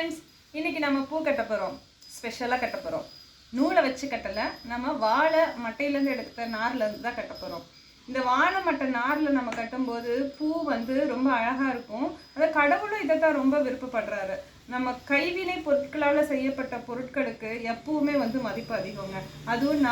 Friends, இன்னைக்கு நம்ம பூ கட்ட போகிறோம். ஸ்பெஷலாக கட்ட போகிறோம். நூலை வச்சு கட்டலை, நம்ம வாழை மட்டையிலேருந்து எடுத்த நார்லேருந்து தான் கட்ட போகிறோம். இந்த வாழை மட்டை நாரில் நம்ம கட்டும்போது பூ வந்து ரொம்ப அழகாக இருக்கும். அதை கடவுளும் இதை தான் ரொம்ப விருப்பப்படுறாரு. நம்ம கைவினை பொருட்களால் செய்யப்பட்ட பொருட்களுக்கு எப்பவுமே வந்து மதிப்பு அதிகங்க. அதுவும்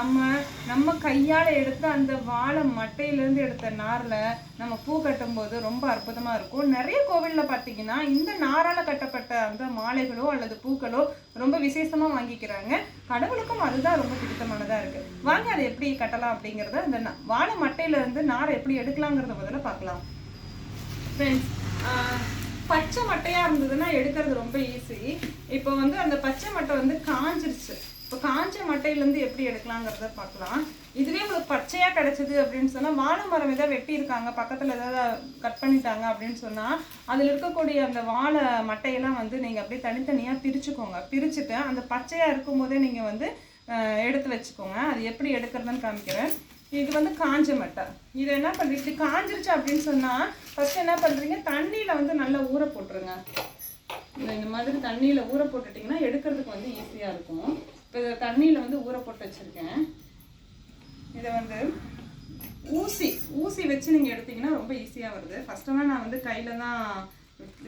நம்ம கையால் எடுத்த அந்த வாழை மட்டையிலேருந்து எடுத்த நாரில் நம்ம பூ கட்டும்போது ரொம்ப அற்புதமாக இருக்கும். நிறைய கோவிலில் பார்த்தீங்கன்னா இந்த நாரால் கட்டப்பட்ட அந்த மாலைகளோ அல்லது பூக்களோ ரொம்ப விசேஷமாக வாங்கிக்கிறாங்க. கடவுளுக்கும் அதுதான் ரொம்ப பிடித்தமானதாக இருக்குது. வாங்க அதை எப்படி கட்டலாம் அப்படிங்கிறத, அந்த வாழை மட்டையிலேருந்து நாரை எப்படி எடுக்கலாங்கிறத முதல்ல பார்க்கலாம். ஃப்ரெண்ட்ஸ், பச்சை மட்டையாக இருந்ததுன்னா எடுக்கிறது ரொம்ப ஈஸி. இப்போ வந்து அந்த பச்சை மட்டை வந்து காஞ்சிருச்சு. இப்போ காஞ்ச மட்டையிலேருந்து எப்படி எடுக்கலாங்கிறத பார்க்கலாம். இதுவே உங்களுக்கு பச்சையாக கிடச்சிது அப்படின்னு சொன்னால், வாழை மரம் எதாவது வெட்டியிருக்காங்க, பக்கத்தில் ஏதாவது கட் பண்ணிட்டாங்க அப்படின்னு சொன்னால், அதில் இருக்கக்கூடிய அந்த வாழை மட்டையெல்லாம் வந்து நீங்கள் அப்படியே தனித்தனியாக பிரிச்சுக்கோங்க. பிரிச்சுட்டு அந்த பச்சையாக இருக்கும்போதே நீங்கள் வந்து எடுத்து வச்சுக்கோங்க. அது எப்படி எடுக்கிறதுன்னு காமிக்கிறேன். இது வந்து காஞ்ச மட்டை. இதை என்ன பண்ணுறீங்க, இப்படி காஞ்சிருச்சு அப்படின்னு சொன்னால் ஃபஸ்ட்டு என்ன பண்ணுறீங்க, தண்ணியில் வந்து நல்லா ஊற போட்டுருங்க. இந்த மாதிரி தண்ணியில் ஊற போட்டுட்டிங்கன்னா எடுக்கிறதுக்கு வந்து ஈஸியாக இருக்கும். இப்போ இதை தண்ணியில் வந்து ஊற போட்டு வச்சுருக்கேன். இதை வந்து ஊசி வச்சு நீங்கள் எடுத்திங்கன்னா ரொம்ப ஈஸியாக வருது. ஃபஸ்ட்டெல்லாம் நான் வந்து கையில் தான்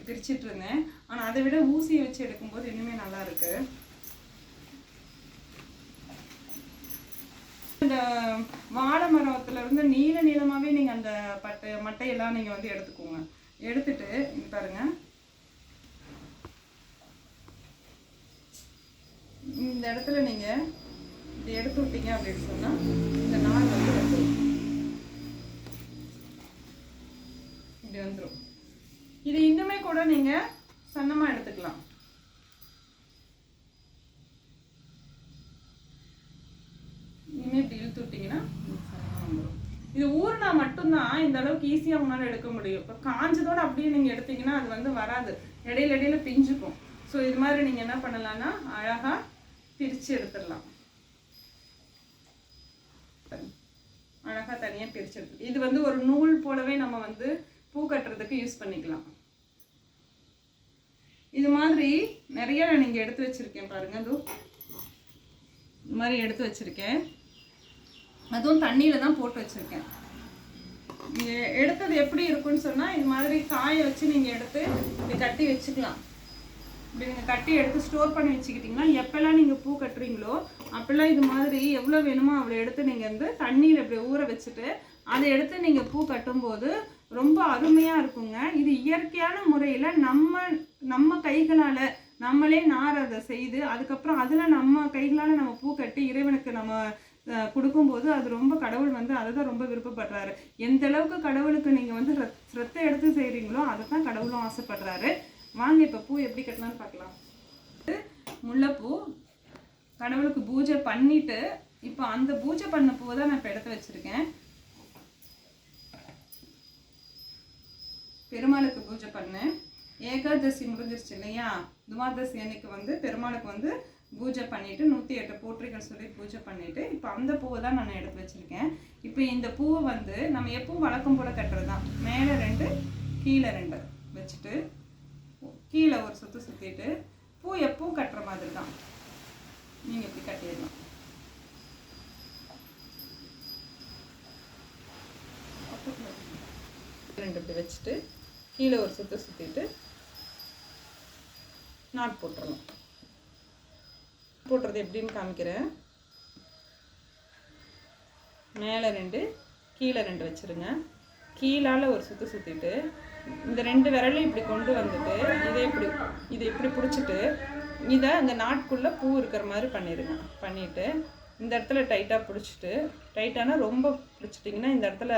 பிரிச்சுட்டு இருந்தேன். ஆனால் அதை விட ஊசியை வச்சு எடுக்கும்போது இன்னுமே நல்லா இருக்குது. இந்த வாழை மரத்துல இருந்து நீளமாகவே நீங்கள் அந்த மட்டையெல்லாம் நீங்கள் வந்து எடுத்துக்கோங்க. எடுத்துட்டு இங்க பாருங்க, இந்த இடத்துல நீங்கள் இப்படி எடுத்து விட்டீங்க அப்படின்னு சொன்னால் இந்த நார் வந்து வந்துடும். இப்படி வந்துடும். இது இன்னுமே கூட நீங்கள் சன்னமாக எடுத்துக்கலாம். இப்படி இழுத்து விட்டீங்கன்னா வந்துடும். இது ஊறுனா மட்டும்தான் இந்த அளவுக்கு ஈஸியாக உங்களால் எடுக்க முடியும். இப்போ காஞ்சதோடு அப்படியே நீங்கள் எடுத்தீங்கன்னா அது வந்து வராது, இடையில பிஞ்சுக்கும். ஸோ இது மாதிரி நீங்கள் என்ன பண்ணலான்னா அழகாக பிரித்து எடுத்துடலாம். அழகாக தனியாக பிரித்து எடுத்து இது வந்து ஒரு நூல் போலவே நம்ம வந்து பூ கட்டுறதுக்கு யூஸ் பண்ணிக்கலாம். இது மாதிரி நிறைய நீங்கள் எடுத்து வச்சுருக்கேன் பாருங்கள். அது இது மாதிரி எடுத்து வச்சுருக்கேன். அதுவும் தண்ணியில் தான் போட்டு வச்சுருக்கேன். எடுத்தது எப்படி இருக்குன்னு சொன்னால், இது மாதிரி காய வச்சு நீங்கள் எடுத்து இப்படி கட்டி வச்சுக்கலாம். இப்படி நீங்கள் கட்டி எடுத்து ஸ்டோர் பண்ணி வச்சுக்கிட்டிங்கன்னா எப்போல்லாம் நீங்கள் பூ கட்டுறீங்களோ அப்போல்லாம் இது மாதிரி எவ்வளோ வேணுமோ அவ்வளோ எடுத்து நீங்கள் வந்து தண்ணியில் இப்படி ஊற வச்சுட்டு அதை எடுத்து நீங்கள் பூ கட்டும்போது ரொம்ப அருமையாக இருக்குங்க. இது இயற்கையான முறையில் நம்ம கைகளால் நம்மளே நார் அதை செய்து அதுக்கப்புறம் அதில் நம்ம கைகளால் நம்ம பூ கட்டி இறைவனுக்கு நம்ம கொடுக்கும்போது அது ரொம்ப கடவுள் வந்து அதை தான் ரொம்ப விருப்பப்படுறாரு. எந்த அளவுக்கு கடவுளுக்கு நீங்கள் வந்து சிரத்தை எடுத்து செய்கிறீங்களோ அதை தான் கடவுளும் ஆசைப்படுறாரு. வாங்க இப்போ பூ எப்படி கட்டலான்னு பார்க்கலாம். முல்லைப்பூ கடவுளுக்கு பூஜை பண்ணிட்டு இப்போ அந்த பூஜை பண்ண பூவை தான் நான் இப்போ எடுத்து வச்சுருக்கேன். பெருமாளுக்கு பூஜை பண்ணேன். ஏகாதசி முடிஞ்சிருச்சு இல்லையா, துவாதசி அன்னைக்கு வந்து பெருமாளுக்கு வந்து பூஜை பண்ணிவிட்டு 108 போற்றிகள் சொல்லி பூஜை பண்ணிவிட்டு இப்போ அந்த பூவை தான் நான் எடுத்து வச்சுருக்கேன். இப்போ இந்த பூவை வந்து நம்ம எப்பவும் வழக்கம் போல் கட்டுறது தான். மேலே 2 கீழே 2 வச்சுட்டு கீழே ஒரு சுற்றிட்டு பூ எப்பவும் கட்டுற மாதிரி தான் நீங்கள் இப்படி கட்டிடலாம். ரெண்டு இப்படி வச்சுட்டு கீழே ஒரு சுற்றிட்டு நாட் போட்டுடலாம். போட்டுறது எப்படின்னு காமிக்கிறேன். மேலே 2 கீழே 2 வச்சுருங்க. கீழால் ஒரு சுற்றிட்டு இந்த 2 விரலையும் இப்படி கொண்டு வந்துட்டு இதை இப்படி பிடிச்சிட்டு இதை அந்த நாட்குள்ளே பூ இருக்கிற மாதிரி பண்ணிடுங்க. பண்ணிவிட்டு இந்த இடத்துல டைட்டாக பிடிச்சிட்டு, டைட்டானா ரொம்ப பிடிச்சிட்டிங்கன்னா இந்த இடத்துல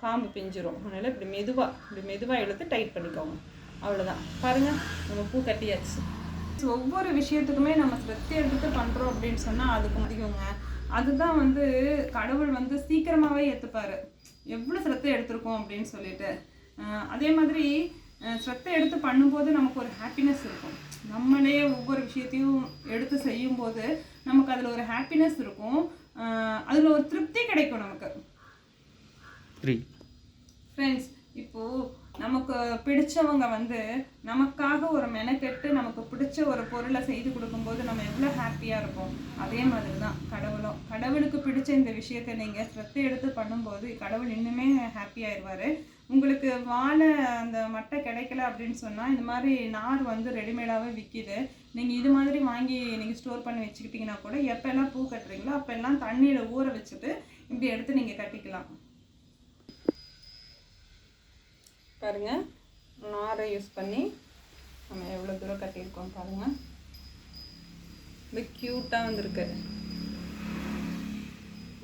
காம்பு பிஞ்சிரும். அதனால் இப்படி மெதுவாக இழுத்து டைட் பண்ணிக்கோங்க. அவ்வளோதான். பாருங்கள், நம்ம பூ கட்டியாச்சு. ஒவ்வொரு விஷயத்துக்குமே நம்ம சிரத்தை எடுத்து பண்ணுறோம் அப்படின்னு சொன்னால் அதுக்கு அதிகங்க. அதுதான் வந்து கடவுள் வந்து சீக்கிரமாகவே ஏற்றுப்பார், எவ்வளோ சிரத்தை எடுத்திருக்கோம் அப்படின்னு சொல்லிட்டு. அதே மாதிரி சிரத்தை எடுத்து பண்ணும்போது நமக்கு ஒரு ஹாப்பினஸ் இருக்கும். நம்மளே ஒவ்வொரு விஷயத்தையும் எடுத்து செய்யும்போது நமக்கு அதில் ஒரு ஹாப்பினஸ் இருக்கும். அதில் ஒரு திருப்தி கிடைக்கும் நமக்கு. ஃப்ரெண்ட்ஸ், இப்போது நமக்கு பிடிச்சவங்க வந்து நமக்காக ஒரு மெனக்கெட்டு நமக்கு பிடிச்ச ஒரு பொருளை செய்து கொடுக்கும்போது நம்ம எவ்வளோ ஹாப்பியாக இருப்போம். அதே மாதிரி தான் கடவுளும். கடவுளுக்கு பிடிச்ச இந்த விஷயத்தை நீங்கள் ஸ்ரத்தை எடுத்து பண்ணும்போது கடவுள் இன்னுமே ஹாப்பியாகிடுவார். உங்களுக்கு வாழை அந்த மட்டை கிடைக்கல அப்படின்னு சொன்னால் இந்த மாதிரி நார் வந்து ரெடிமேடாகவே விற்கிது. நீங்கள் இது மாதிரி வாங்கி நீங்கள் ஸ்டோர் பண்ணி வச்சுக்கிட்டிங்கன்னா கூட எப்போல்லாம் பூ கட்டுறீங்களோ அப்போல்லாம் தண்ணியில் ஊற வச்சுட்டு இப்படி எடுத்து நீங்கள் கட்டிக்கலாம். பாருங்கள், நாரை யூஸ் பண்ணி நம்ம எவ்வளோ தூரம் கட்டியிருக்கோம் பாருங்கள். இது க்யூட்டாக வந்திருக்கு.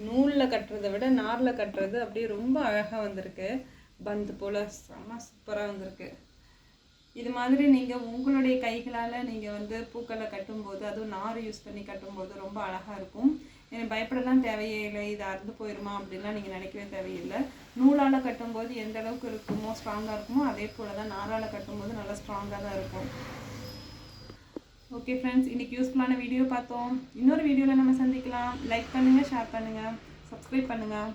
நூலில் கட்டுறதை விட நாரில் கட்டுறது அப்படியே ரொம்ப அழகாக வந்திருக்கு. பந்து போல் செம்ம சூப்பராக வந்திருக்கு. இது மாதிரி நீங்கள் உங்களுடைய கைகளால் நீங்கள் வந்து பூக்களை கட்டும்போது, அதுவும் நார் யூஸ் பண்ணி கட்டும்போது ரொம்ப அழகாக இருக்கும். பயப்படலாம் தேவையே இல்லை, இது அறுந்து போயிடுமா அப்படின்லாம் நீங்கள் நினைக்கவே தேவையில்லை. நூலால் கட்டும்போது எந்த அளவுக்கு இருக்குமோ ஸ்ட்ராங்காக இருக்குமோ அதே போல் தான் நாரால் கட்டும்போது நல்லா ஸ்ட்ராங்காக தான் இருக்கும். ஓகே ஃப்ரெண்ட்ஸ், இன்றைக்கி யூஸ்ஃபுல்லான வீடியோ பார்த்தோம். இன்னொரு வீடியோவில் நம்ம சந்திக்கலாம். லைக் பண்ணுங்கள், ஷேர் பண்ணுங்கள், சப்ஸ்கிரைப் பண்ணுங்கள்.